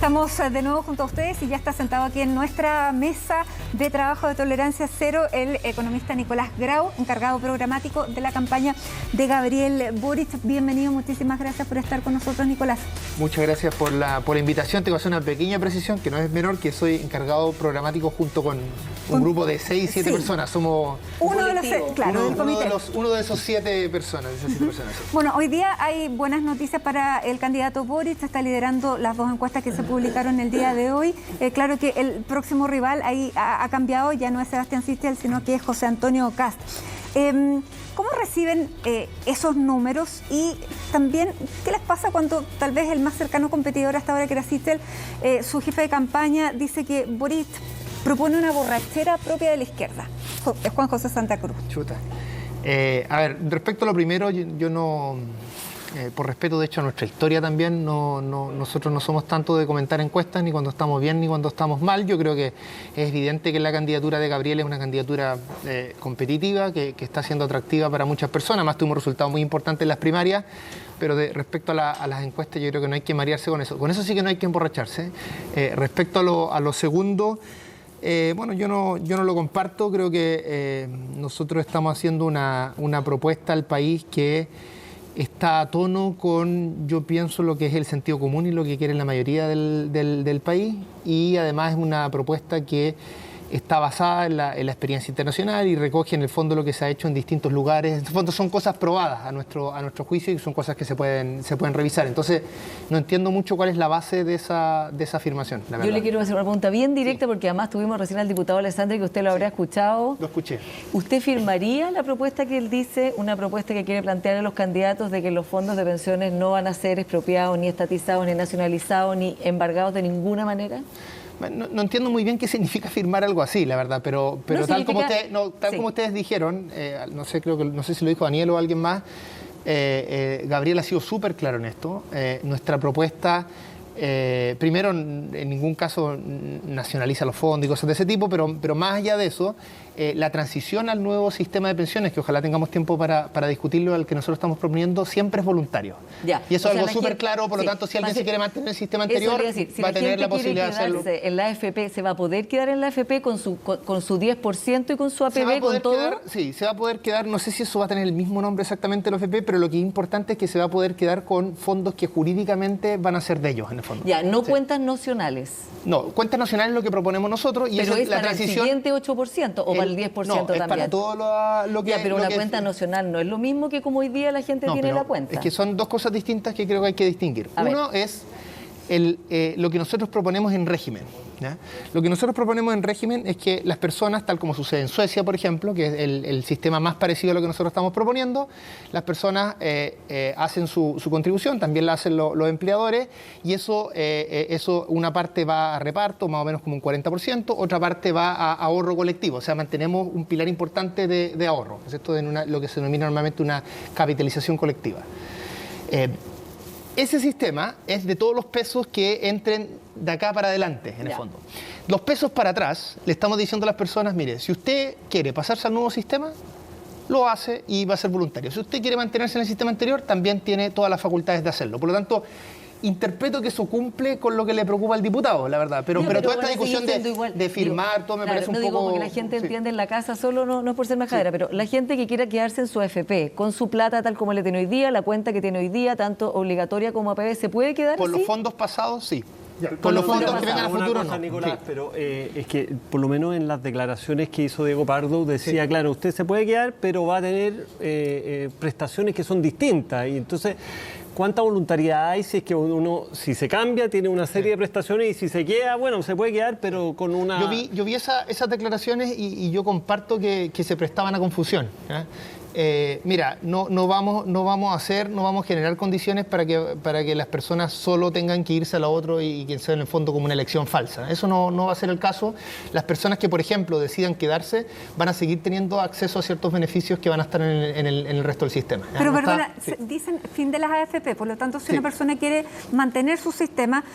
Estamos de nuevo junto a ustedes y ya está sentado aquí en nuestra mesa de trabajo de Tolerancia Cero el economista Nicolás Grau, encargado programático de la campaña de Gabriel Boric. Bienvenido, muchísimas gracias por estar con nosotros, Nicolás. Muchas gracias por la invitación. Tengo que hacer una pequeña precisión, que no es menor, que soy encargado programático junto con un grupo de 6, 7 personas. Somos uno de los, claro, del comité. Uno de esos 7 personas. Bueno, hoy día hay buenas noticias para el candidato Boric. Está liderando las dos encuestas que se publicaron el día de hoy. Claro que el próximo rival ahí ha cambiado, ya no es Sebastián Sichel, sino que es José Antonio Kast. ¿Cómo reciben esos números? Y también, ¿qué les pasa cuando tal vez el más cercano competidor hasta ahora, que era Sichel, su jefe de campaña, dice que Boric propone una borrachera propia de la izquierda? Es Juan José Santa Cruz. Chuta. A ver, respecto a lo primero, yo no... por respeto, de hecho, a nuestra historia también, nosotros no somos tanto de comentar encuestas, ni cuando estamos bien, ni cuando estamos mal. Yo creo que es evidente que la candidatura de Gabriel es una candidatura competitiva, que está siendo atractiva para muchas personas. Además, tuvimos resultados muy importantes en las primarias, pero respecto a las encuestas, yo creo que no hay que marearse con eso. Con eso sí que no hay que emborracharse. Respecto a lo segundo... bueno, yo no lo comparto. Creo que nosotros estamos haciendo una propuesta al país que está a tono con, yo pienso, lo que es el sentido común y lo que quiere la mayoría del país, y además es una propuesta que está basada en la experiencia internacional y recoge en el fondo lo que se ha hecho en distintos lugares. En el fondo son cosas probadas a nuestro juicio y son cosas que se pueden revisar. Entonces no entiendo mucho cuál es la base de esa afirmación, la verdad. Yo le quiero hacer una pregunta bien directa, porque además tuvimos recién al diputado Alessandri, que usted lo habrá escuchado. Lo escuché. ¿Usted firmaría la propuesta que él dice, una propuesta que quiere plantear a los candidatos de que los fondos de pensiones no van a ser expropiados, ni estatizados, ni nacionalizados, ni embargados de ninguna manera? No entiendo muy bien qué significa firmar algo así, la verdad, pero no tal, como, sí, como ustedes dijeron, no sé si lo dijo Daniel o alguien más, Gabriel ha sido súper claro en esto. Nuestra propuesta, primero, en ningún caso nacionaliza los fondos y cosas de ese tipo, pero más allá de eso, la transición al nuevo sistema de pensiones, que ojalá tengamos tiempo para discutirlo, al que nosotros estamos proponiendo, siempre es voluntario. Ya. Y eso es algo súper claro, por lo tanto, si alguien se quiere mantener en el sistema anterior, va a tener la posibilidad de hacerlo. En la AFP, ¿se va a poder quedar en la AFP con su 10% y con su APB, con todo? Sí, se va a poder quedar, no sé si eso va a tener el mismo nombre exactamente, la AFP, pero lo que es importante es que se va a poder quedar con fondos que jurídicamente van a ser de ellos, en el fondo. Ya, no cuentas nacionales. No, cuentas nacionales es lo que proponemos nosotros. Y pero eso, es para el siguiente 8% o para el 10% no, también. Es para todo lo que... Ya, pero la cuenta nacional no es lo mismo que como hoy día la gente tiene la cuenta. Es que son dos cosas distintas que creo que hay que distinguir. Uno es lo que nosotros proponemos en régimen, ¿ya? Lo que nosotros proponemos en régimen es que las personas, tal como sucede en Suecia, por ejemplo, que es el sistema más parecido a lo que nosotros estamos proponiendo, las personas hacen su contribución, también la hacen los empleadores, y eso una parte va a reparto, más o menos como un 40%, otra parte va a ahorro colectivo, o sea, mantenemos un pilar importante de ahorro, es esto de lo que se denomina normalmente una capitalización colectiva. Ese sistema es de todos los pesos que entren de acá para adelante, en el fondo. Los pesos para atrás, le estamos diciendo a las personas, mire, si usted quiere pasarse al nuevo sistema, lo hace y va a ser voluntario. Si usted quiere mantenerse en el sistema anterior, también tiene todas las facultades de hacerlo. Por lo tanto, interpreto que eso cumple con lo que le preocupa al diputado, la verdad. Pero toda esta discusión de firmar, todo me parece un poco... No digo porque la gente entiende en la casa solo, no es por ser majadera, pero la gente que quiera quedarse en su AFP, con su plata tal como le tiene hoy día, la cuenta que tiene hoy día, tanto obligatoria como APB, ¿se puede quedar así? Por los fondos pasados, sí. Por los fondos que vengan a futuro, no. Nicolás, pero es que por lo menos en las declaraciones que hizo Diego Pardo decía, claro, usted se puede quedar, pero va a tener prestaciones que son distintas. Y entonces, ¿cuánta voluntariedad hay si es que si se cambia, tiene una serie de prestaciones, y si se queda, bueno, se puede quedar, pero con una... Yo vi esas declaraciones y yo comparto que se prestaban a confusión, ¿eh? Mira, no vamos a generar condiciones para que las personas solo tengan que irse a lo otro y que sea en el fondo como una elección falsa. Eso no va a ser el caso. Las personas que, por ejemplo, decidan quedarse van a seguir teniendo acceso a ciertos beneficios que van a estar en el resto del sistema. Pero perdona, dicen fin de las AFP, por lo tanto, si una persona quiere mantener su sistema,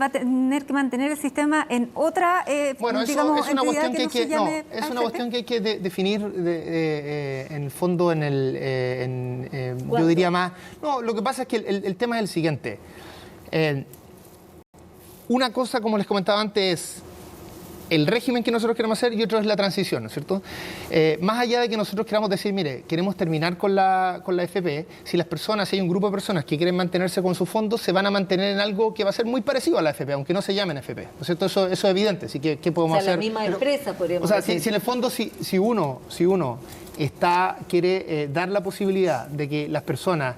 va a tener que mantener el sistema en otra, bueno, digamos, es una cuestión que es una cuestión que hay que definir en el fondo. Yo diría más... No, lo que pasa es que el tema es el siguiente. una cosa, como les comentaba antes, es el régimen que nosotros queremos hacer y otro es la transición, ¿no es cierto? Más allá de que nosotros queramos decir, mire, queremos terminar con la FP, si las personas, si hay un grupo de personas que quieren mantenerse con sus fondos, se van a mantener en algo que va a ser muy parecido a la FP, aunque no se llamen FP, ¿no es cierto? Eso es evidente, así que ¿qué podemos hacer? La misma empresa, podríamos decir. Si en el fondo, si uno quiere dar la posibilidad de que las personas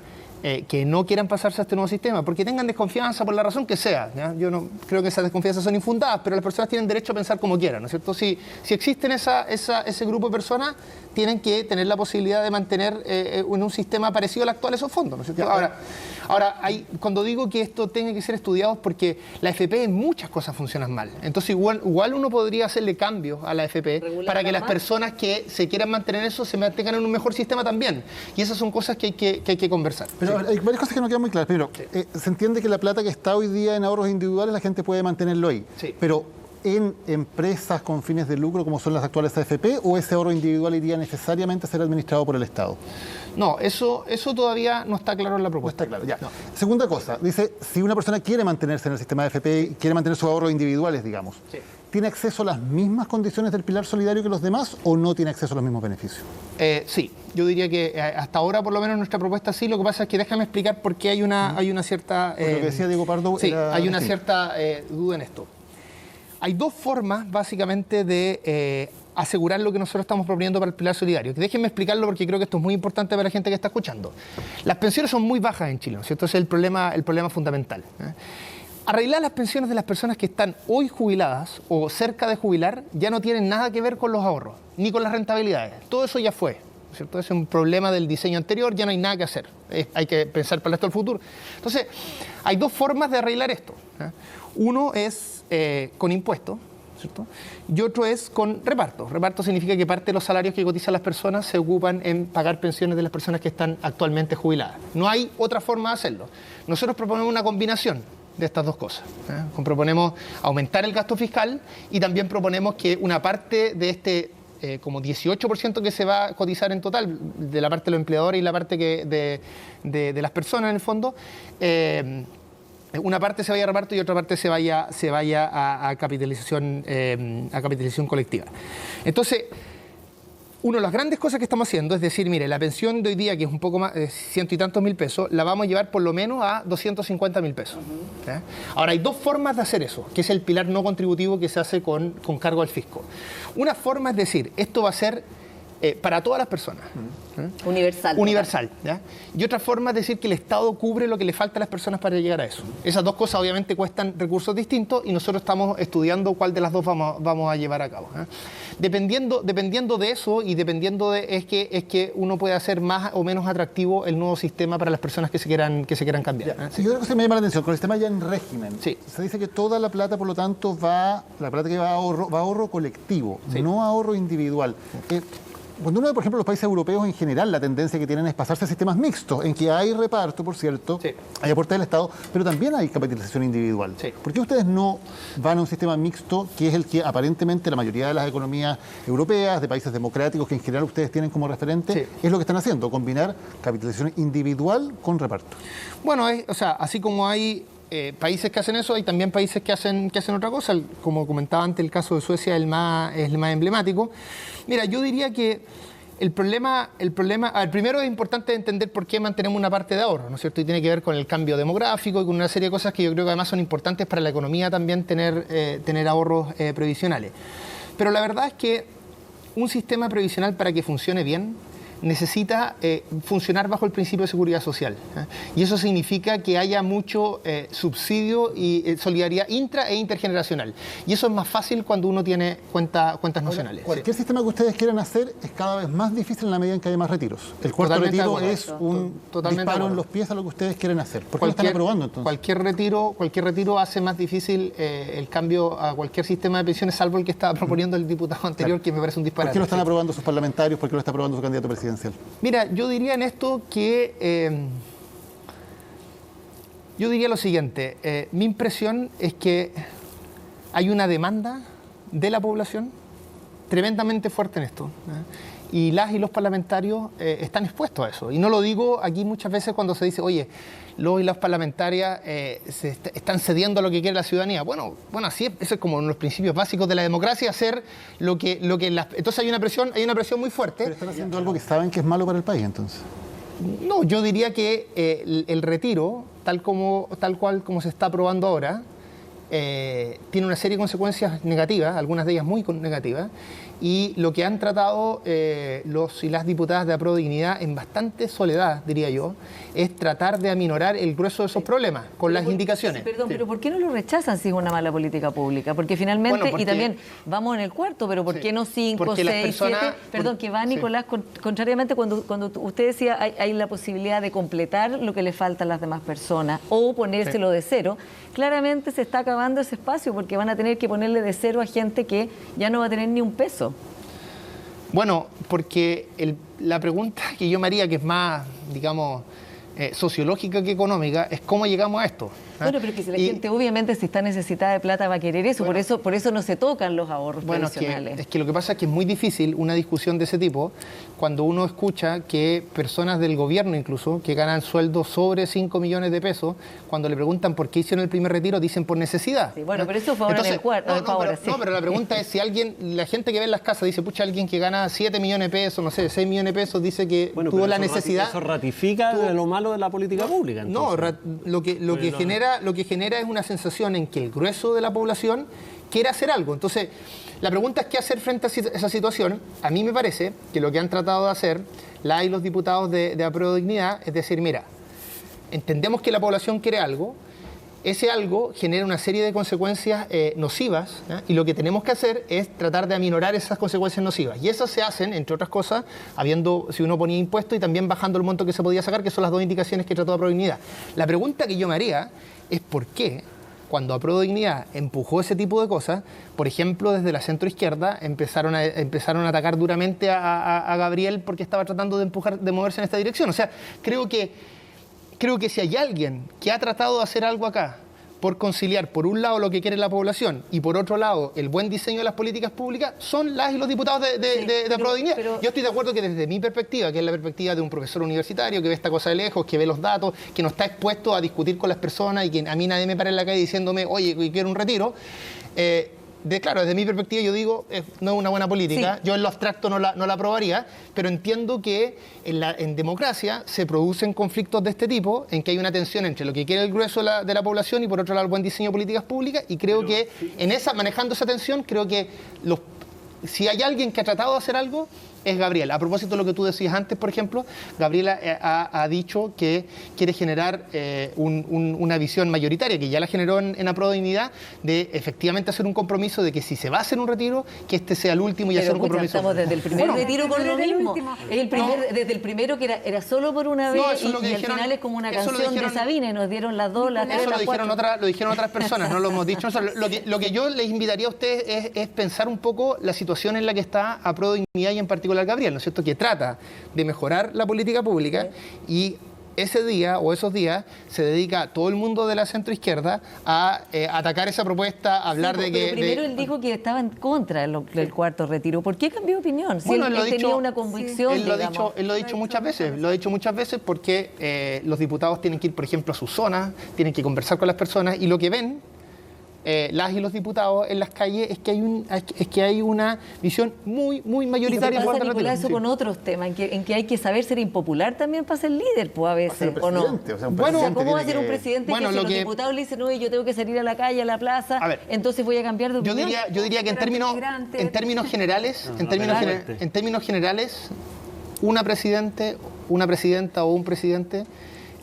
que no quieran pasarse a este nuevo sistema, porque tengan desconfianza por la razón que sea, ¿ya? Yo no creo que esas desconfianzas son infundadas, pero las personas tienen derecho a pensar como quieran, ¿no es cierto? Si existen ese grupo de personas, tienen que tener la posibilidad de mantener en un sistema parecido al actual esos fondos, ¿no es cierto? Ahora cuando digo que esto tenga que ser estudiado es porque la FP en muchas cosas funcionan mal. Entonces igual uno podría hacerle cambios a la FP para que las personas que se quieran mantener eso se mantengan en un mejor sistema también. Y esas son cosas que hay que conversar. Pero hay varias cosas que no quedan muy claras. Primero, se entiende que la plata que está hoy día en ahorros individuales la gente puede mantenerlo ahí. Sí. Pero en empresas con fines de lucro como son las actuales AFP, o ese ahorro individual iría necesariamente a ser administrado por el Estado. No, eso todavía no está claro en la No propuesta. está claro, ya. No. Segunda cosa, dice, si una persona quiere mantenerse en el sistema de AFP, quiere mantener sus ahorros individuales, digamos, Sí. ¿tiene acceso a las mismas condiciones del pilar solidario que los demás o no tiene acceso a los mismos beneficios? Sí, yo diría que hasta ahora, por lo menos, nuestra propuesta sí. Lo que pasa es que déjame explicar por qué hay una cierta... Porque lo que decía Diego Pardo sí, era hay una distinto. cierta duda en esto. Hay dos formas, básicamente, de asegurar lo que nosotros estamos proponiendo para el pilar solidario. Déjenme explicarlo porque creo que esto es muy importante para la gente que está escuchando. Las pensiones son muy bajas en Chile, ¿no es cierto? Ese es el problema fundamental. Arreglar las pensiones de las personas que están hoy jubiladas o cerca de jubilar ya no tienen nada que ver con los ahorros, ni con las rentabilidades. Todo eso ya fue, ¿no es cierto? Ese es un problema del diseño anterior, ya no hay nada que hacer. Hay que pensar para el resto del futuro. Entonces, hay dos formas de arreglar esto. Uno es con impuestos, ¿cierto? Y otro es con reparto. Reparto significa que parte de los salarios que cotizan las personas se ocupan en pagar pensiones de las personas que están actualmente jubiladas. No hay otra forma de hacerlo. Nosotros proponemos una combinación de estas dos cosas. Proponemos aumentar el gasto fiscal y también proponemos que una parte de este como 18% que se va a cotizar en total, de la parte de los empleadores y la parte de las personas en el fondo, una parte se vaya a reparto y otra parte se vaya a capitalización colectiva. Entonces, una de las grandes cosas que estamos haciendo es decir, mire, la pensión de hoy día, que es un poco más, 100 y tantos mil pesos, la vamos a llevar por lo menos a 250.000 pesos. Ahora, hay dos formas de hacer eso, que es el pilar no contributivo que se hace con cargo al fisco. Una forma es decir, esto va a ser para todas las personas. Universal. Universal. ¿Ya? Y otra forma es decir que el Estado cubre lo que le falta a las personas para llegar a eso. Esas dos cosas obviamente cuestan recursos distintos y nosotros estamos estudiando cuál de las dos vamos a llevar a cabo. Dependiendo de eso y dependiendo es que uno puede hacer más o menos atractivo el nuevo sistema para las personas que se quieran cambiar. Sí, otra cosa que me llama la atención, con el sistema ya en régimen, Sí. se dice que toda la plata, por lo tanto, la plata que va a ahorro colectivo, Sí. no a ahorro individual. Cuando uno ve, por ejemplo, los países europeos en general, la tendencia que tienen es pasarse a sistemas mixtos, en que hay reparto, por cierto, Sí. hay aporte del Estado, pero también hay capitalización individual. Sí. ¿Por qué ustedes no van a un sistema mixto, que es el que aparentemente la mayoría de las economías europeas, de países democráticos, que en general ustedes tienen como referente, Sí. es lo que están haciendo, combinar capitalización individual con reparto? Bueno, así como hay países que hacen eso, hay también países que hacen otra cosa. Como comentaba antes, el caso de Suecia es el más emblemático. Mira, yo diría que el problema, primero es importante entender por qué mantenemos una parte de ahorro, ¿no es cierto? Y tiene que ver con el cambio demográfico y con una serie de cosas que yo creo que además son importantes para la economía también tener ahorros previsionales. Pero la verdad es que un sistema previsional para que funcione bien necesita funcionar bajo el principio de seguridad social. Y eso significa que haya mucho subsidio y solidaridad intra e intergeneracional. Y eso es más fácil cuando uno tiene cuentas nacionales. Cualquier sistema que ustedes quieran hacer es cada vez más difícil en la medida en que haya más retiros. El cuarto Totalmente retiro de acuerdo. es un Totalmente de disparo en acuerdo. los pies a lo que ustedes quieren hacer. ¿Por qué lo están aprobando entonces? Cualquier retiro hace más difícil el cambio a cualquier sistema de pensiones, salvo el que estaba proponiendo el diputado anterior, que me parece un disparate. ¿Por qué lo están aprobando sus parlamentarios? ¿Por qué lo está aprobando su candidato presidencial? Mira, yo diría en esto que... yo diría lo siguiente. Mi impresión es que hay una demanda de la población tremendamente fuerte en esto. y las y los parlamentarios están expuestos a eso. Y no lo digo aquí muchas veces cuando se dice, oye, los y las parlamentarias están cediendo a lo que quiere la ciudadanía. Bueno, así es, eso es como uno de los principios básicos de la democracia, hacer lo que entonces hay una presión muy fuerte. Pero están haciendo algo que saben que es malo para el país, entonces. No, yo diría que el retiro, tal cual como se está aprobando ahora, tiene una serie de consecuencias negativas, algunas de ellas muy negativas, y lo que han tratado los y las diputadas de Apruebo Dignidad en bastante soledad, diría yo, es tratar de aminorar el grueso de esos problemas con las indicaciones. Perdón, pero ¿por qué no lo rechazan si es una mala política pública? Porque finalmente, y también vamos en el cuarto, pero ¿por qué no 5, 6, 7? Perdón, que va Nicolás, contrariamente cuando usted decía hay la posibilidad de completar lo que le falta a las demás personas o ponérselo de cero, claramente se está acabando ese espacio porque van a tener que ponerle de cero a gente que ya no va a tener ni un peso. Bueno, porque la pregunta que yo me haría, que es más, digamos, sociológica que económica, es cómo llegamos a esto. Bueno, pero que si la gente obviamente si está necesitada de plata va a querer eso, bueno, por eso no se tocan los ahorros tradicionales. Es que lo que pasa es que es muy difícil una discusión de ese tipo cuando uno escucha que personas del gobierno incluso, que ganan sueldos sobre 5 millones de pesos, cuando le preguntan por qué hicieron el primer retiro, dicen por necesidad. Sí, bueno, pero eso fue ahora en el cuarto. No, pero la pregunta es si la gente que ve en las casas dice, pucha, alguien que gana 7 millones de pesos, no sé, 6 millones de pesos, dice que tuvo la necesidad. Eso ratifica lo malo de la política pública. Entonces. No, lo que genera es una sensación en que el grueso de la población quiere hacer algo. Entonces, la pregunta es qué hacer frente a esa situación. A mí me parece que lo que han tratado de hacer y los diputados de Apruebo Dignidad es decir, mira, entendemos que la población quiere algo, ese algo genera una serie de consecuencias nocivas, ¿eh? Y lo que tenemos que hacer es tratar de aminorar esas consecuencias nocivas. Y esas se hacen, entre otras cosas, si uno ponía impuestos y también bajando el monto que se podía sacar, que son las dos indicaciones que trató Apruebo Dignidad. La pregunta que yo me haría es por qué, cuando Apruebo Dignidad empujó ese tipo de cosas, por ejemplo, desde la centroizquierda empezaron a atacar duramente a Gabriel porque estaba tratando de moverse en esta dirección. O sea, creo que si hay alguien que ha tratado de hacer algo acá por conciliar, por un lado, lo que quiere la población y por otro lado, el buen diseño de las políticas públicas, son las y los diputados de Apruebo Dignidad. Yo estoy de acuerdo que desde mi perspectiva, que es la perspectiva de un profesor universitario que ve esta cosa de lejos, que ve los datos, que no está expuesto a discutir con las personas y que a mí nadie me para en la calle diciéndome, oye, quiero un retiro, claro, desde mi perspectiva yo digo, no es una buena política, yo en lo abstracto no la aprobaría, pero entiendo que en democracia se producen conflictos de este tipo, en que hay una tensión entre lo que quiere el grueso de la población y por otro lado el buen diseño de políticas públicas, y creo que manejando esa tensión, creo que si hay alguien que ha tratado de hacer algo, es Gabriel. A propósito de lo que tú decías antes, por ejemplo, Gabriela ha dicho que quiere generar una visión mayoritaria, que ya la generó en Apruebo Dignidad, de efectivamente hacer un compromiso de que si se va a hacer un retiro, que este sea el último y hacer un compromiso. Estamos desde el primer retiro con lo mismo. Desde el primero que era solo por una vez y al final es como una canción de Sabina, nos dieron las 2, las 3, las 4. Lo dijeron otras personas, no lo hemos dicho nosotros. Lo que yo les invitaría a ustedes es pensar un poco la situación en la que está Apruebo Dignidad y en particular Gabriel, ¿no es cierto?, que trata de mejorar la política pública y ese día o esos días se dedica todo el mundo de la centroizquierda a atacar esa propuesta, a hablar de que... Primero él dijo que estaba en contra del cuarto retiro. ¿Por qué cambió de opinión? Si él tenía una convicción, él lo ha dicho muchas veces, porque los diputados tienen que ir, por ejemplo, a sus zonas, tienen que conversar con las personas y lo que ven las y los diputados en las calles es que hay una visión muy mayoritaria. ¿Y qué pasa, Nicolás, eso con otros temas, en que hay que saber ser impopular también para ser líder, pues a veces, ¿o no? ¿Cómo va a ser un presidente que si los diputados le dicen, no, yo tengo que salir a la calle, a la plaza, entonces voy a cambiar de opinión? Yo diría que en términos generales, una presidenta o un presidente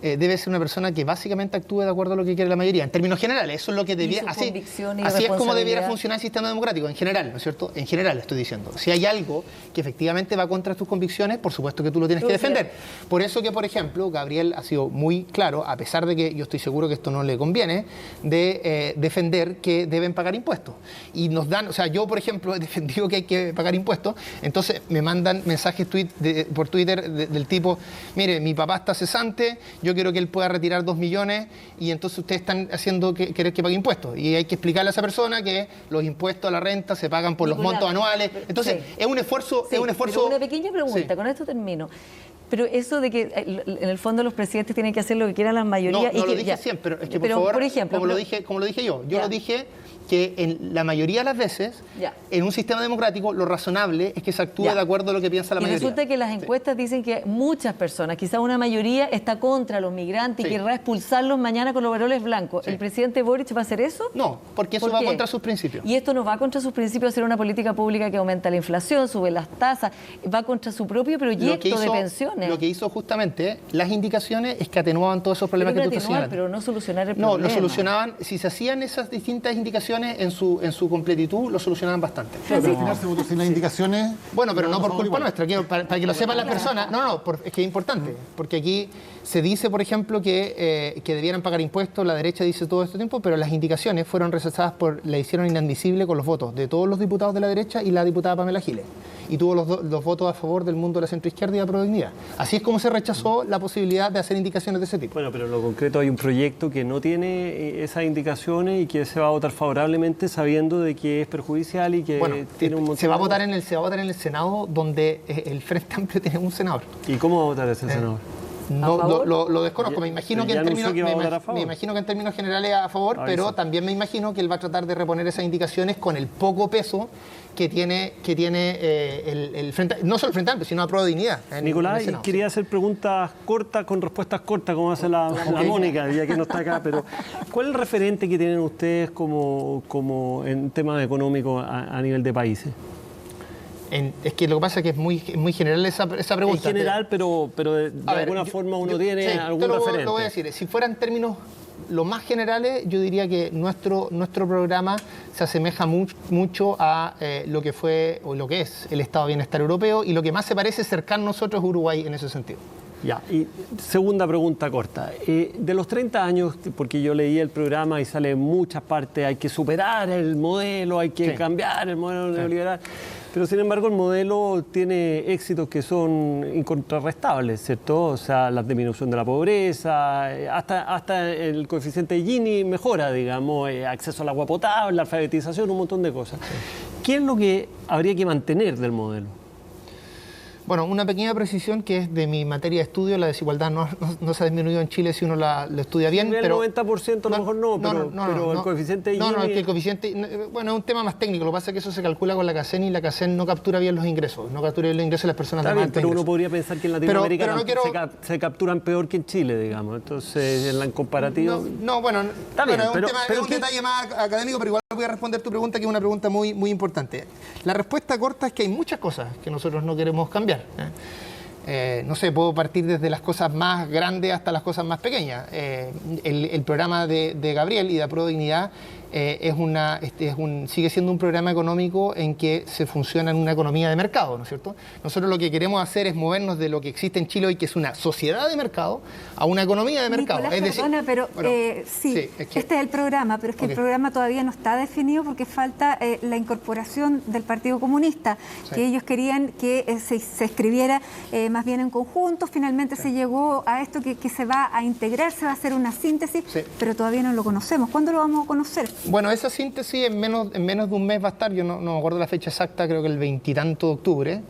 debe ser una persona que básicamente actúe de acuerdo a lo que quiere la mayoría, en términos generales. Eso es lo que debiera, así es como debiera funcionar el sistema democrático, en general, ¿no es cierto? En general estoy diciendo. Si hay algo que efectivamente va contra tus convicciones, por supuesto que tú lo tienes que defender. Por eso que, por ejemplo, Gabriel ha sido muy claro, a pesar de que yo estoy seguro que esto no le conviene, de defender que deben pagar impuestos. Y nos dan, o sea, yo, por ejemplo, he defendido que hay que pagar impuestos, entonces me mandan mensajes por Twitter del tipo, mire, mi papá está cesante, yo quiero que él pueda retirar 2 millones y entonces ustedes están haciendo querer que pague impuestos. Y hay que explicarle a esa persona que los impuestos a la renta se pagan por los montos anuales. Entonces, es un esfuerzo... Pero una pequeña pregunta, sí. Con esto termino. Pero eso de que en el fondo los presidentes tienen que hacer lo que quieran la mayoría... No, lo dije siempre, pero es que por favor, por ejemplo, como lo dije yo lo dije que en la mayoría de las veces, en un sistema democrático, lo razonable es que se actúe de acuerdo a lo que piensa la mayoría. Y resulta que las encuestas dicen que muchas personas, quizás una mayoría, está contra los migrantes y querrá expulsarlos mañana con los overoles blancos. ¿El presidente Boric va a hacer eso? No, porque eso va contra sus principios. Y esto no va contra sus principios, hacer una política pública que aumenta la inflación, sube las tasas, va contra su propio proyecto de pensiones. Lo que hizo justamente las indicaciones es que atenuaban todos esos problemas que tú estás señalando. Pero no solucionar el problema. No, lo solucionaban, si se hacían esas distintas indicaciones en su completitud, lo solucionaban bastante. Pero al final se votó sin las indicaciones. Bueno, pero no por culpa nuestra, para que lo sepan las personas. Es que es importante, porque aquí se dice, por ejemplo, que debieran pagar impuestos, la derecha dice todo este tiempo, pero las indicaciones fueron rechazadas la hicieron inadmisible con los votos de todos los diputados de la derecha y la diputada Pamela Giles. Y tuvo los votos a favor del mundo de la centroizquierda y de la prodignidad. Así es como se rechazó la posibilidad de hacer indicaciones de ese tipo. Bueno, pero en lo concreto hay un proyecto que no tiene esas indicaciones y que se va a votar favorablemente sabiendo de que es perjudicial y que tiene un montón se va a votar en el Senado, donde el Frente Amplio tiene un senador. ¿Y cómo va a votar ese senador? No, lo desconozco, me imagino que en términos generales a favor, pero también me imagino que él va a tratar de reponer esas indicaciones con el poco peso que tiene el Frente, no solo el Frente Amplio, sino la Prodignidad. Nicolás, quería hacer preguntas cortas con respuestas cortas, como hace la Mónica, ya que no está acá, pero ¿cuál es el referente que tienen ustedes como en temas económicos a nivel de países? Es que lo que pasa es que es muy general esa pregunta. Es general, pero de alguna forma uno tiene algún referente. Lo voy a decir, si fueran términos lo más generales, yo diría que nuestro programa se asemeja mucho a lo que fue o lo que es el Estado de Bienestar Europeo, y lo que más se parece cercano a nosotros es Uruguay en ese sentido. Ya, y segunda pregunta corta. De los 30 años, porque yo leí el programa y sale en muchas partes, hay que superar el modelo, hay que cambiar el modelo neoliberal. Pero sin embargo el modelo tiene éxitos que son incontrarrestables, ¿cierto? O sea, la disminución de la pobreza, hasta el coeficiente de Gini mejora, digamos, acceso al agua potable, alfabetización, un montón de cosas. ¿Qué es lo que habría que mantener del modelo? Bueno, una pequeña precisión que es de mi materia de estudio: la desigualdad no se ha disminuido en Chile si uno lo estudia bien. El 90% a lo mejor pero el coeficiente de Gini... No, es que el coeficiente... Bueno, es un tema más técnico. Lo que pasa es que eso se calcula con la CACEN y la CACEN no captura bien los ingresos. No captura bien los ingresos de las personas de más alto ingreso. Uno podría pensar que en Latinoamérica se capturan peor que en Chile, digamos. Entonces, en comparativa... Está bien, es un detalle más académico, pero igual voy a responder tu pregunta, que es una pregunta muy, muy importante. La respuesta corta es que hay muchas cosas que nosotros no queremos cambiar. No sé, puedo partir desde las cosas más grandes hasta las cosas más pequeñas. El programa de Gabriel y de Prodignidad sigue siendo un programa económico en que se funciona en una economía de mercado, ¿no es cierto? Nosotros lo que queremos hacer es movernos de lo que existe en Chile hoy, que es una sociedad de mercado, a una economía de mercado. Nicolás, este es el programa, pero es que el programa todavía no está definido porque falta la incorporación del Partido Comunista, que ellos querían que se escribiera más bien en conjunto. Finalmente se llegó a esto que se va a integrar, se va a hacer una síntesis, pero todavía no lo conocemos. ¿Cuándo lo vamos a conocer? Bueno, esa síntesis en menos de un mes va a estar. Yo no me acuerdo la fecha exacta, creo que el 20 y tanto de octubre,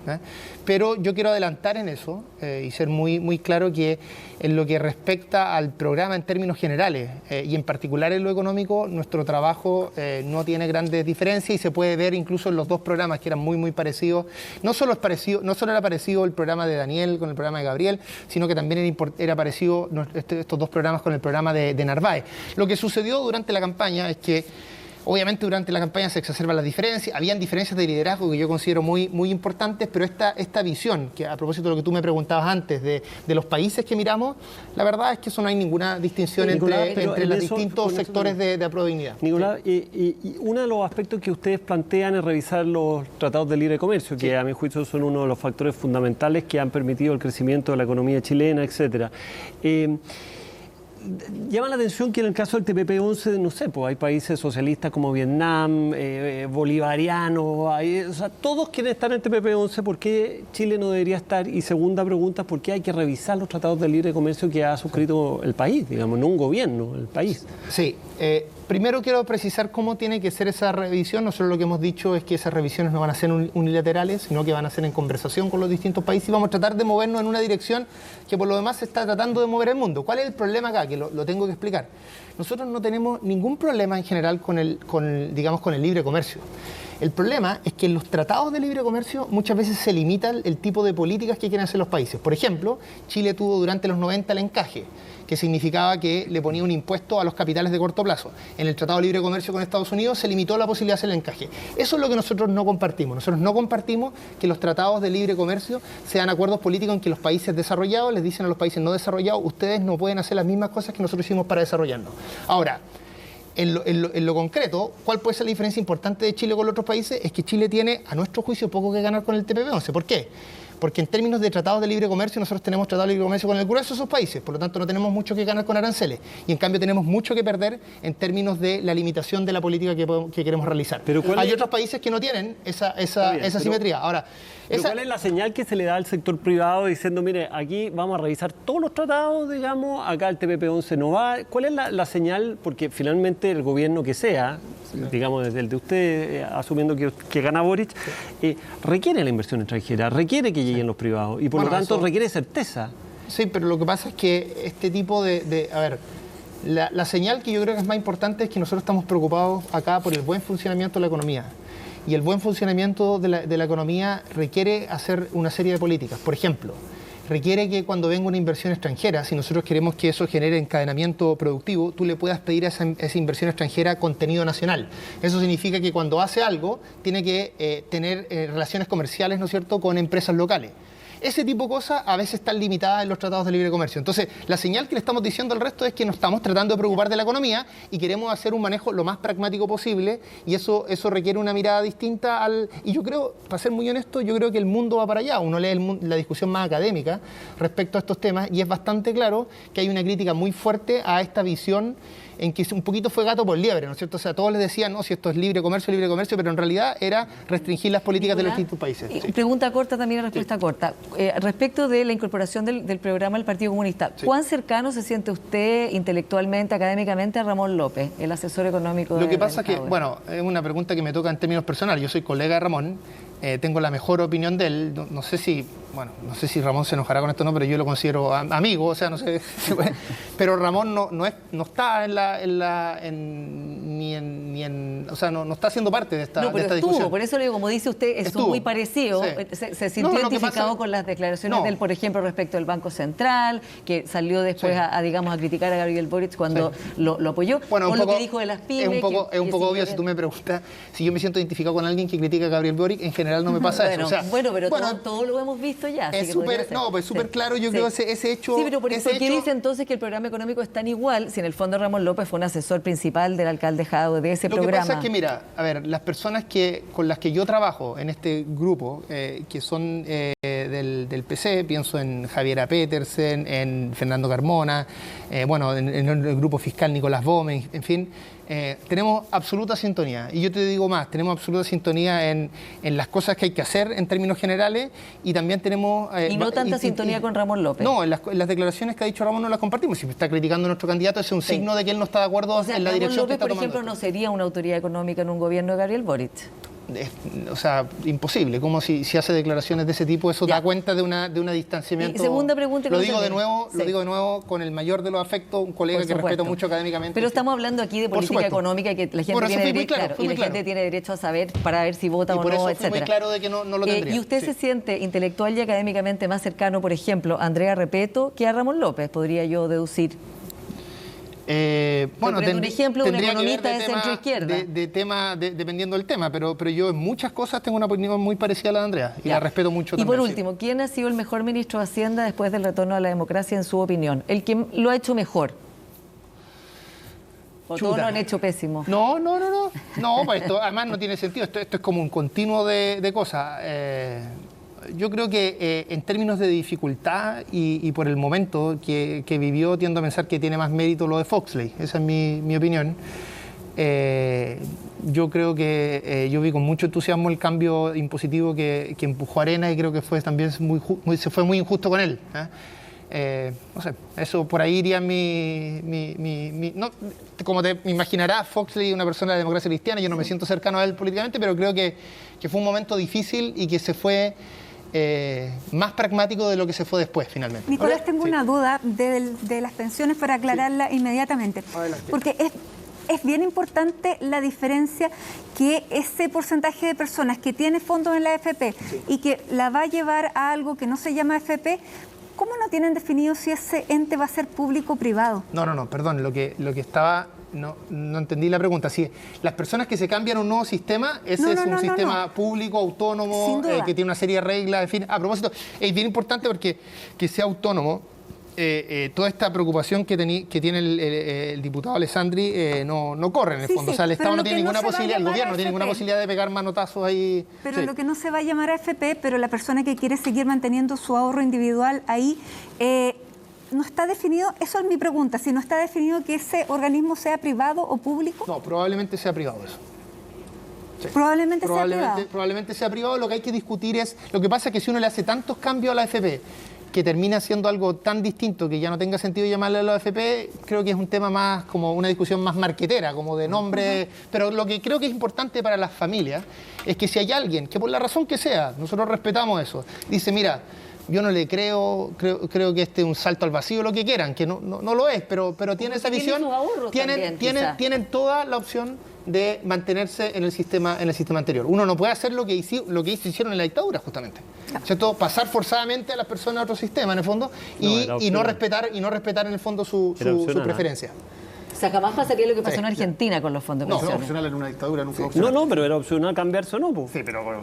pero yo quiero adelantar en eso y ser muy, muy claro que en lo que respecta al programa en términos generales y en particular en lo económico, nuestro trabajo no tiene grandes diferencias y se puede ver incluso en los dos programas que eran muy, muy parecidos. No solo era parecido el programa de Daniel con el programa de Gabriel, sino que también era parecido estos dos programas con el programa de Narváez. Lo que sucedió durante la campaña es que obviamente durante la campaña se exacerban las diferencias, habían diferencias de liderazgo que yo considero muy, muy importantes, pero esta visión, que a propósito de lo que tú me preguntabas antes, de los países que miramos, la verdad es que eso no hay ninguna distinción entre los distintos sectores de Prodignidad. Nicolás, y uno de los aspectos que ustedes plantean es revisar los tratados de libre comercio, que a mi juicio son uno de los factores fundamentales que han permitido el crecimiento de la economía chilena, etcétera. llama la atención que en el caso del TPP-11, no sé, pues hay países socialistas como Vietnam, bolivarianos, o sea, todos quieren estar en el TPP-11, ¿por qué Chile no debería estar? Y segunda pregunta, ¿por qué hay que revisar los tratados de libre comercio que ha suscrito el país, digamos, no un gobierno, el país? Sí, primero quiero precisar cómo tiene que ser esa revisión. Nosotros lo que hemos dicho es que esas revisiones no van a ser unilaterales, sino que van a ser en conversación con los distintos países y vamos a tratar de movernos en una dirección que por lo demás se está tratando de mover el mundo. ¿Cuál es el problema acá? Que lo tengo que explicar. Nosotros no tenemos ningún problema en general con el libre comercio. El problema es que en los tratados de libre comercio muchas veces se limita el tipo de políticas que quieren hacer los países. Por ejemplo, Chile tuvo durante los 90 el encaje, que significaba que le ponía un impuesto a los capitales de corto plazo. En el Tratado de Libre Comercio con Estados Unidos se limitó la posibilidad de hacer el encaje. Eso es lo que nosotros no compartimos. Nosotros no compartimos que los tratados de libre comercio sean acuerdos políticos en que los países desarrollados les dicen a los países no desarrollados, ustedes no pueden hacer las mismas cosas que nosotros hicimos para desarrollarnos. Ahora, en lo concreto, ¿cuál puede ser la diferencia importante de Chile con los otros países? Es que Chile tiene, a nuestro juicio, poco que ganar con el TPP-11. ¿Por qué? Porque en términos de tratados de libre comercio, nosotros tenemos tratados de libre comercio con el grueso de esos países, por lo tanto no tenemos mucho que ganar con aranceles, y en cambio tenemos mucho que perder en términos de la limitación de la política que queremos realizar. Pero hay otros países que no tienen esa simetría. Ahora, ¿cuál es la señal que se le da al sector privado diciendo, mire, aquí vamos a revisar todos los tratados, digamos, acá el TPP-11 no va? ¿Cuál es la señal? Porque finalmente el gobierno que sea, digamos desde el de usted, asumiendo que gana Boric, requiere la inversión extranjera, requiere que lleguen los privados y por lo tanto requiere certeza. Sí, pero lo que pasa es que este tipo la señal que yo creo que es más importante es que nosotros estamos preocupados acá por el buen funcionamiento de la economía. Y el buen funcionamiento de la economía requiere hacer una serie de políticas. Por ejemplo, requiere que cuando venga una inversión extranjera, si nosotros queremos que eso genere encadenamiento productivo, tú le puedas pedir a esa inversión extranjera contenido nacional. Eso significa que cuando hace algo, tiene que tener relaciones comerciales, ¿no es cierto?, con empresas locales. Ese tipo de cosas a veces están limitadas en los tratados de libre comercio. Entonces, la señal que le estamos diciendo al resto es que nos estamos tratando de preocupar de la economía y queremos hacer un manejo lo más pragmático posible, y eso requiere una mirada distinta y yo creo, para ser muy honesto, yo creo que el mundo va para allá. Uno lee la discusión más académica respecto a estos temas y es bastante claro que hay una crítica muy fuerte a esta visión en que un poquito fue gato por liebre, ¿no es cierto? O sea, todos les decían, no, si esto es libre comercio, pero en realidad era restringir las políticas de los distintos países. Sí. Pregunta corta también, respuesta corta. Respecto de la incorporación del programa del Partido Comunista, ¿cuán cercano se siente usted intelectualmente, académicamente a Ramón López, el asesor económico? Lo que pasa es que, bueno, es una pregunta que me toca en términos personales. Yo soy colega de Ramón, tengo la mejor opinión de él. No sé si Ramón se enojará con esto o no, pero yo lo considero amigo, o sea, no sé. Pero Ramón no está o sea, no está siendo parte de esta discusión. Por eso le digo, como dice usted, es muy parecido. Sí. Se sintió identificado con las declaraciones de él, por ejemplo, respecto al Banco Central, que salió después a criticar a Gabriel Boric cuando lo apoyó, bueno, lo que dijo de las pymes. Es un poco obvio si tú me preguntas si yo me siento identificado con alguien que critica a Gabriel Boric. En general no me pasa eso. O sea, pero todo lo hemos visto ya. Es súper claro, yo creo, ese hecho. Sí, pero ¿por qué dice entonces que el programa económico es tan igual si en el fondo Ramón López fue un asesor principal del alcalde Jadwe de ese programa? Lo que pasa es que, mira, a ver, las personas con las que yo trabajo en este grupo, que son del PC, pienso en Javiera Petersen, en Fernando Carmona, en el grupo fiscal Nicolás Gómez, en fin, tenemos absoluta sintonía. Y yo te digo más, tenemos absoluta sintonía en las cosas que hay que hacer en términos generales, y también tenemos... y no tanta sintonía con Ramón López. No, en las declaraciones que ha dicho Ramón no las compartimos. Si está criticando a nuestro candidato, es un signo de que él no está de acuerdo en la dirección que está tomando. Por ejemplo, no sería una autoridad económica en un gobierno de Gabriel Boric. O sea, imposible. Como si hace declaraciones de ese tipo, eso da cuenta de un distanciamiento. Y segunda pregunta. Lo digo de nuevo con el mayor de los afectos, un colega que respeto mucho académicamente. Pero estamos hablando aquí de política económica, que la gente tiene derecho a saber para ver si vota o no, etcétera. Muy claro de que no lo tendría. ¿Y usted se siente intelectual y académicamente más cercano, por ejemplo, a Andrea Repeto que a Ramón López? Podría yo deducir. Un ejemplo, un economista de centro-izquierda. Dependiendo del tema, pero yo en muchas cosas tengo una opinión muy parecida a la de Andrea y la respeto mucho también. Y por último, ¿quién ha sido el mejor ministro de Hacienda después del retorno a la democracia en su opinión? ¿El que lo ha hecho mejor? ¿O todos lo han hecho pésimo? No, pues esto además no tiene sentido. Esto es como un continuo de cosas. yo creo que en términos de dificultad y por el momento que vivió, tiendo a pensar que tiene más mérito lo de Foxley. Esa es mi opinión. Yo creo que yo vi con mucho entusiasmo el cambio impositivo que empujó Arena y creo que fue también se fue muy injusto con él. No sé, eso por ahí iría no, como te imaginarás, Foxley es una persona de la democracia cristiana, yo no me siento cercano a él políticamente, pero creo que fue un momento difícil y que se fue más pragmático de lo que se fue después, finalmente. Nicolás, tengo una duda de las pensiones para aclararla inmediatamente. Adelante. Porque es bien importante la diferencia que ese porcentaje de personas que tiene fondos en la AFP y que la va a llevar a algo que no se llama AFP, ¿cómo no tienen definido si ese ente va a ser público o privado? No, perdón, lo que estaba... No entendí la pregunta. Si las personas que se cambian a un nuevo sistema, ese es un sistema público, autónomo, que tiene una serie de reglas, en fin. A propósito, es bien importante porque que sea autónomo, toda esta preocupación que tiene el diputado Alessandri no corre en el fondo. O sea, el Estado no tiene ninguna posibilidad, el gobierno no tiene ninguna posibilidad de pegar manotazos ahí. Pero lo que no se va a llamar AFP, pero la persona que quiere seguir manteniendo su ahorro individual ahí... ¿no está definido? Eso es mi pregunta. Si no está definido que ese organismo sea privado o público. No, probablemente sea privado eso. Sí. Probablemente sea privado. Lo que hay que discutir es... Lo que pasa es que si uno le hace tantos cambios a la AFP que termina siendo algo tan distinto que ya no tenga sentido llamarle a la AFP, creo que es un tema más como una discusión más marquetera, como de nombre. Pero lo que creo que es importante para las familias es que si hay alguien que por la razón que sea, nosotros respetamos eso, dice, mira... Yo no le creo que este es un salto al vacío, lo que quieran, que no lo es, pero tiene esa visión. Tienen toda la opción de mantenerse en el sistema anterior. Uno no puede hacer lo que hicieron en la dictadura, justamente. ¿Cierto? Pasar forzadamente a las personas a otro sistema, en el fondo, y no respetar en el fondo su preferencia. O sea, jamás pasaría lo que pasó en Argentina con los fondos de pensiones. No, opcional en una dictadura, nunca opcional. No, pero era opcional cambiarse o no, pues. Sí, pero bueno,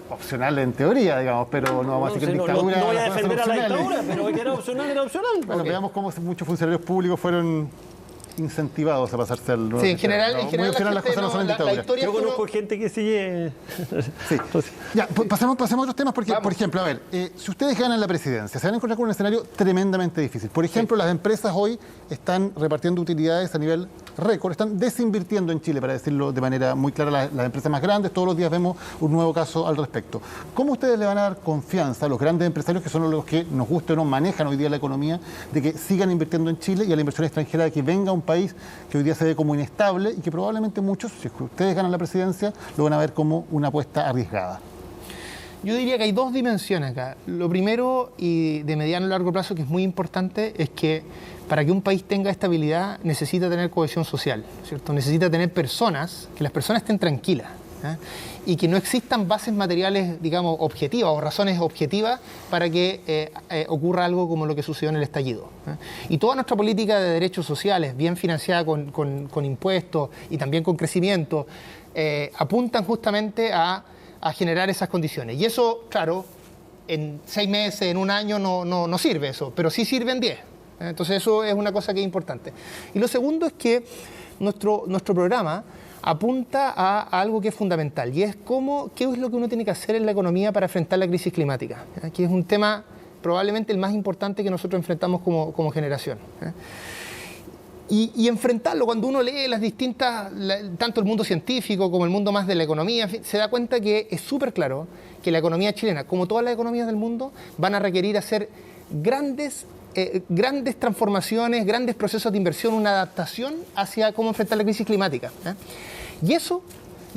opcional en teoría, digamos, pero no vamos a decir que en dictadura... No voy a defender a la dictadura, pero que era opcional, era opcional. Bueno, veamos cómo muchos funcionarios públicos fueron incentivados a pasarse al nuevo sistema. En general las cosas no son en dictadura. Yo conozco gente que sigue... Sí. Ya, pasemos a otros temas porque, por ejemplo, a ver, si ustedes ganan la presidencia, se van a encontrar con un escenario tremendamente difícil. Por ejemplo, las empresas hoy están repartiendo utilidades a nivel récord, están desinvirtiendo en Chile, para decirlo de manera muy clara, las empresas más grandes. Todos los días vemos un nuevo caso al respecto. ¿Cómo ustedes le van a dar confianza a los grandes empresarios, que son los que nos guste o no manejan hoy día la economía, de que sigan invirtiendo en Chile, y a la inversión extranjera de que venga a un país que hoy día se ve como inestable y que probablemente muchos, si ustedes ganan la presidencia, lo van a ver como una apuesta arriesgada? Yo diría que hay dos dimensiones acá. Lo primero, y de mediano y largo plazo, que es muy importante, es que para que un país tenga estabilidad necesita tener cohesión social, ¿cierto? Necesita tener personas, que las personas estén tranquilas, y que no existan bases materiales, digamos, objetivas o razones objetivas para que ocurra algo como lo que sucedió en el estallido. Y toda nuestra política de derechos sociales, bien financiada con impuestos y también con crecimiento, apuntan justamente a generar esas condiciones. Y eso, claro, en 6 meses, en un año no sirve eso, pero sí sirve en 10. Entonces eso es una cosa que es importante. Y lo segundo es que nuestro programa apunta a algo que es fundamental, y es qué es lo que uno tiene que hacer en la economía para enfrentar la crisis climática, que es un tema probablemente el más importante que nosotros enfrentamos como generación. Y enfrentarlo, cuando uno lee las distintas, tanto el mundo científico como el mundo más de la economía, en fin, se da cuenta que es súper claro que la economía chilena, como todas las economías del mundo, van a requerir hacer grandes transformaciones, grandes procesos de inversión, una adaptación hacia cómo enfrentar la crisis climática. Y eso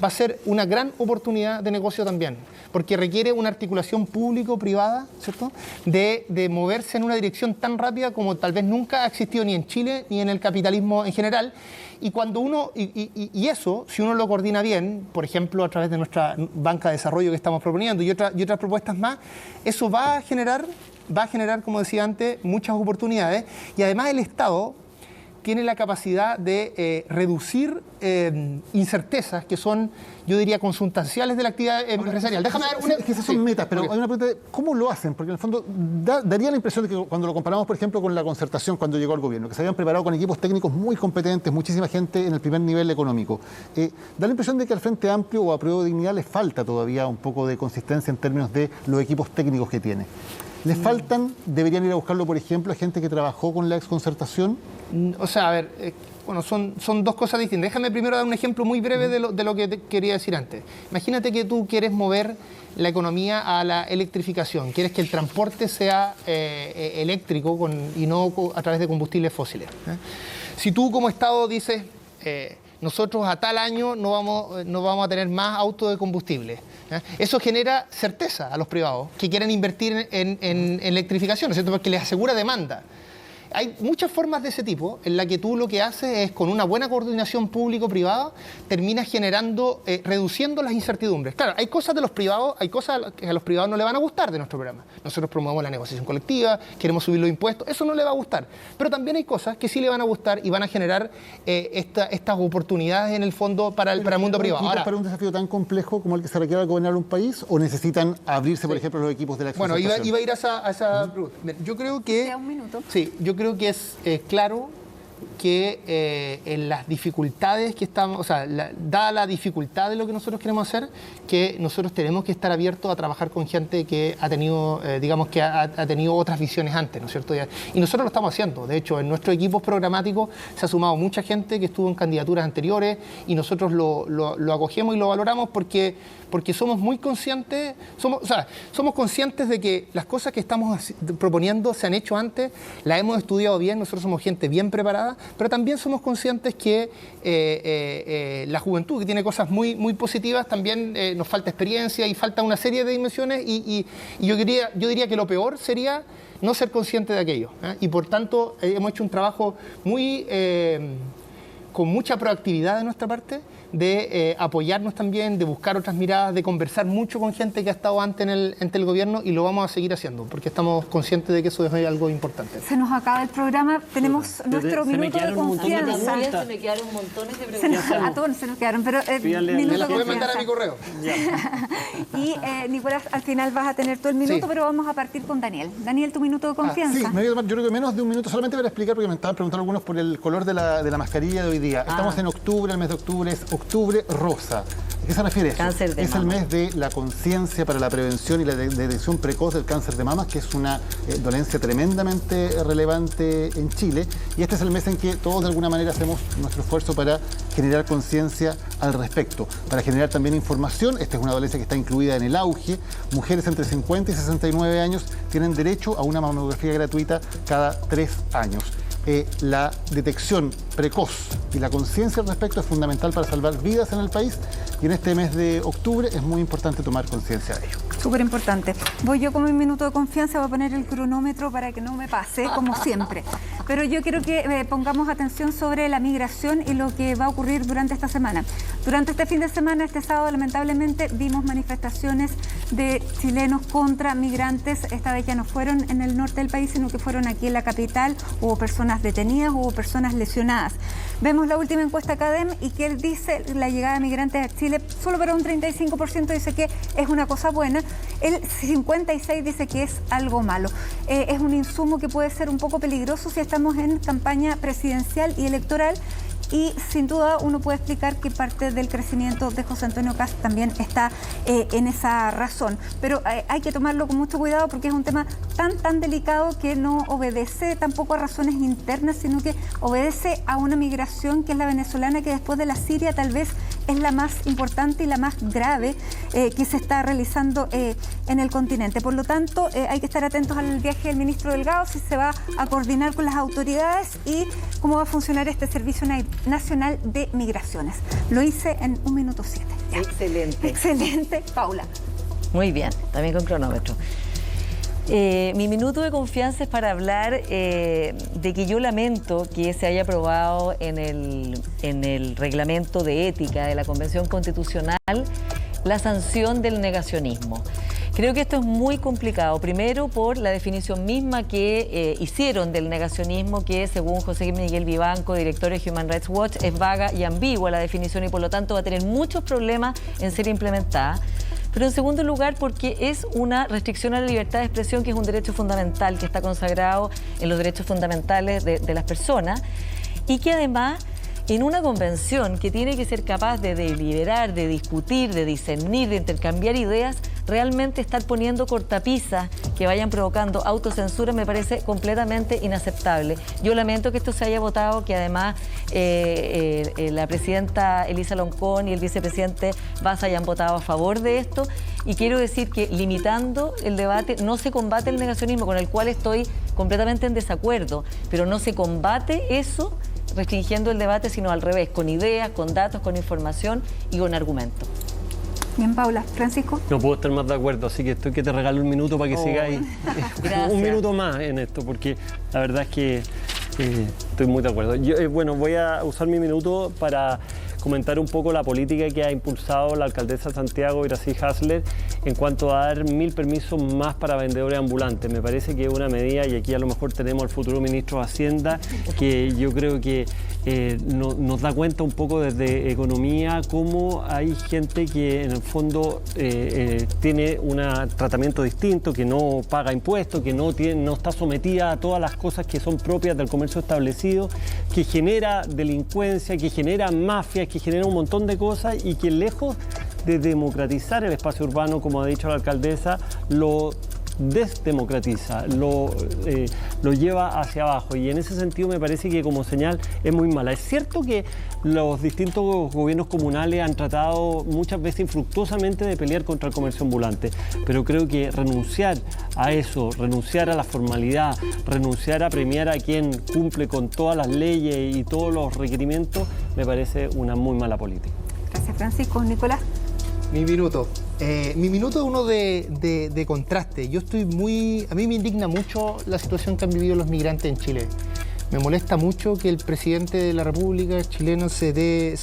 va a ser una gran oportunidad de negocio también, porque requiere una articulación público-privada, ¿cierto?, de moverse en una dirección tan rápida como tal vez nunca ha existido ni en Chile ni en el capitalismo en general. Y cuando y eso, si uno lo coordina bien, por ejemplo, a través de nuestra banca de desarrollo que estamos proponiendo y otras propuestas más, eso va a generar, como decía antes, muchas oportunidades. Y además el Estado tiene la capacidad de reducir incertezas que son, yo diría, consustanciales de la actividad empresarial. Déjame dar una... Es que esas son metas, pero hay una pregunta de ¿cómo lo hacen? Porque en el fondo daría la impresión de que cuando lo comparamos, por ejemplo, con la concertación cuando llegó al gobierno, que se habían preparado con equipos técnicos muy competentes, muchísima gente en el primer nivel económico, da la impresión de que al Frente Amplio o a Prueba de Dignidad les falta todavía un poco de consistencia en términos de los equipos técnicos que tiene. ¿Les faltan, deberían ir a buscarlo, por ejemplo, a gente que trabajó con la exconcertación? O sea, a ver, bueno, son dos cosas distintas. Déjame primero dar un ejemplo muy breve de lo que te quería decir antes. Imagínate que tú quieres mover la economía a la electrificación, quieres que el transporte sea eléctrico y no a través de combustibles fósiles. Si tú como Estado dices, nosotros a tal año no vamos a tener más autos de combustible, eso genera certeza a los privados que quieren invertir en electrificación, ¿no es cierto? Porque les asegura demanda. Hay muchas formas de ese tipo en la que tú lo que haces es, con una buena coordinación público-privada, terminas generando, reduciendo las incertidumbres. Claro, hay cosas de los privados, hay cosas que a los privados no les van a gustar de nuestro programa. Nosotros promovemos la negociación colectiva, queremos subir los impuestos, eso no le va a gustar. Pero también hay cosas que sí le van a gustar y van a generar estas oportunidades en el fondo para el mundo privado. Ahora, ¿para un desafío tan complejo como el que se requiere gobernar un país o necesitan abrirse, por ejemplo, los equipos de la exconcertación? Bueno, iba a ir a esa pregunta. Yo creo que... Un minuto. Sí, yo creo que es claro que en las dificultades que estamos, o sea, dada la dificultad de lo que nosotros queremos hacer, que nosotros tenemos que estar abiertos a trabajar con gente que ha tenido, digamos, que ha tenido otras visiones antes, ¿no es cierto? Y nosotros lo estamos haciendo. De hecho, en nuestros equipos programáticos se ha sumado mucha gente que estuvo en candidaturas anteriores y nosotros lo acogemos y lo valoramos porque somos muy conscientes, somos conscientes de que las cosas que estamos proponiendo se han hecho antes, las hemos estudiado bien, nosotros somos gente bien preparada, pero también somos conscientes que la juventud, que tiene cosas muy, muy positivas, también nos falta experiencia y falta una serie de dimensiones y yo diría que lo peor sería no ser consciente de aquello. Y por tanto hemos hecho un trabajo muy con mucha proactividad de nuestra parte, de apoyarnos también, de buscar otras miradas, de conversar mucho con gente que ha estado antes en el gobierno y lo vamos a seguir haciendo porque estamos conscientes de que eso es algo importante. Se nos acaba el programa, tenemos nuestro minuto de confianza. Se me quedaron montones de preguntas. A todos se nos quedaron, pero me la pueden mandar a mi correo. Y Nicolás, al final vas a tener todo el minuto, pero vamos a partir con Daniel. Daniel, tu minuto de confianza. Sí, me voy a tomar, yo creo que menos de un minuto solamente para explicar, porque me estaban preguntando algunos por el color de la mascarilla de hoy día. Estamos en octubre, el mes de octubre es octubre rosa. ¿A qué se refiere eso? Cáncer de mama. Es el mes de la conciencia para la prevención y la detección precoz del cáncer de mama, que es una dolencia tremendamente relevante en Chile. Y este es el mes en que todos de alguna manera hacemos nuestro esfuerzo para generar conciencia al respecto, para generar también información. Esta es una dolencia que está incluida en el auge. Mujeres entre 50 y 69 años tienen derecho a una mamografía gratuita cada 3 años. La detección precoz y la conciencia al respecto es fundamental para salvar vidas en el país y en este mes de octubre es muy importante tomar conciencia de ello. Súper importante. Voy yo con mi minuto de confianza, voy a poner el cronómetro para que no me pase, como siempre. Pero yo quiero que pongamos atención sobre la migración y lo que va a ocurrir durante esta semana. Durante este fin de semana, este sábado, lamentablemente, vimos manifestaciones de chilenos contra migrantes. Esta vez ya no fueron en el norte del país, sino que fueron aquí en la capital. Hubo personas detenidas, hubo personas lesionadas. Vemos la última encuesta CADEM y que él dice la llegada de migrantes a Chile solo para un 35% dice que es una cosa buena, el 56% dice que es algo malo. Es un insumo que puede ser un poco peligroso si estamos en campaña presidencial y electoral. Y sin duda uno puede explicar que parte del crecimiento de José Antonio Kast también está en esa razón. Pero hay que tomarlo con mucho cuidado porque es un tema tan delicado que no obedece tampoco a razones internas, sino que obedece a una migración que es la venezolana, que después de la Siria tal vez es la más importante y la más grave que se está realizando en el continente. Por lo tanto, hay que estar atentos al viaje del ministro Delgado, si se va a coordinar con las autoridades y cómo va a funcionar este servicio nacional de migraciones. Lo hice en 1 minuto 7. Ya. Excelente. Excelente, Paula. Muy bien, también con cronómetro. Mi minuto de confianza es para hablar de que yo lamento que se haya aprobado en el reglamento de ética de la Convención Constitucional la sanción del negacionismo. Creo que esto es muy complicado. Primero, por la definición misma que hicieron del negacionismo, que según José Miguel Vivanco, director de Human Rights Watch, es vaga y ambigua la definición y por lo tanto va a tener muchos problemas en ser implementada. Pero en segundo lugar, porque es una restricción a la libertad de expresión, que es un derecho fundamental, que está consagrado en los derechos fundamentales de las personas, y que además, en una convención que tiene que ser capaz de deliberar, de discutir, de discernir, de intercambiar ideas, realmente estar poniendo cortapisas que vayan provocando autocensura me parece completamente inaceptable. Yo lamento que esto se haya votado, que además la presidenta Elisa Loncón y el vicepresidente Vaz hayan votado a favor de esto, y quiero decir que limitando el debate no se combate el negacionismo, con el cual estoy completamente en desacuerdo, pero no se combate eso restringiendo el debate, sino al revés, con ideas, con datos, con información y con argumentos. Bien, Paula. Francisco. No puedo estar más de acuerdo, así que estoy que te regalo un minuto para que sigáis un minuto más en esto, porque la verdad es que estoy muy de acuerdo. Yo, voy a usar mi minuto para comentar un poco la política que ha impulsado la alcaldesa de Santiago, Iracy Hasler, en cuanto a dar 1000 permisos más para vendedores ambulantes. Me parece que es una medida, y aquí a lo mejor tenemos al futuro ministro de Hacienda, que yo creo que nos da cuenta un poco desde economía cómo hay gente que en el fondo tiene un tratamiento distinto, que no paga impuestos, que no está sometida a todas las cosas que son propias del comercio establecido, que genera delincuencia, que genera mafias, que genera un montón de cosas, y que lejos de democratizar el espacio urbano, como ha dicho la alcaldesa, lo desdemocratiza, lo lleva hacia abajo, y en ese sentido me parece que como señal es muy mala. Es cierto que los distintos gobiernos comunales han tratado muchas veces infructuosamente de pelear contra el comercio ambulante, pero creo que renunciar a eso, renunciar a la formalidad, renunciar a premiar a quien cumple con todas las leyes y todos los requerimientos, me parece una muy mala política. Gracias, Francisco. Nicolás. Mi minuto es uno de contraste. A mí me indigna mucho la situación que han vivido los migrantes en Chile. Me molesta mucho que el presidente de la República chileno se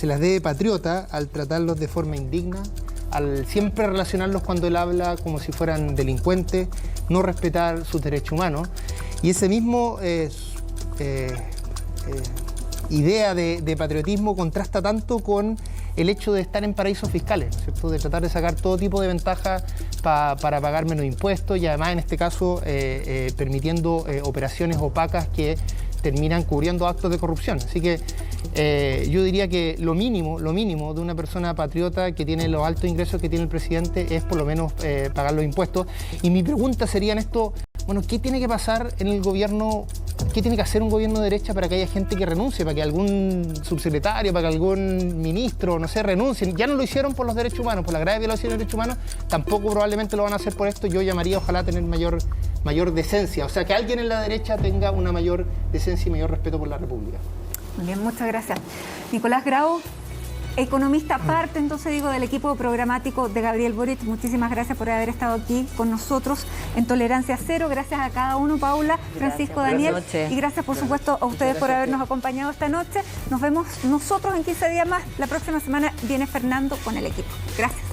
las dé de patriota al tratarlos de forma indigna, al siempre relacionarlos cuando él habla como si fueran delincuentes, no respetar sus derechos humanos. Y ese mismo idea de patriotismo contrasta tanto con el hecho de estar en paraísos fiscales, ¿cierto? De tratar de sacar todo tipo de ventajas para pagar menos impuestos, y además en este caso permitiendo operaciones opacas que terminan cubriendo actos de corrupción. Así que yo diría que lo mínimo de una persona patriota que tiene los altos ingresos que tiene el presidente es por lo menos pagar los impuestos. Y mi pregunta sería en esto, bueno, ¿qué tiene que pasar en el gobierno? ¿Qué tiene que hacer un gobierno de derecha para que haya gente que renuncie, para que algún subsecretario, para que algún ministro, no sé, renuncien? Ya no lo hicieron por los derechos humanos, por la grave violación de derechos humanos, tampoco probablemente lo van a hacer por esto. Yo llamaría ojalá tener mayor decencia, o sea, que alguien en la derecha tenga una mayor decencia y mayor respeto por la República. Muy bien, muchas gracias. Nicolás Grau, economista, parte entonces del equipo programático de Gabriel Boric. Muchísimas gracias por haber estado aquí con nosotros en Tolerancia Cero. Gracias a cada uno, Paula, Francisco, Daniel, y gracias por supuesto a ustedes por habernos acompañado esta noche. Nos vemos nosotros en 15 días más. La próxima semana viene Fernando con el equipo. Gracias.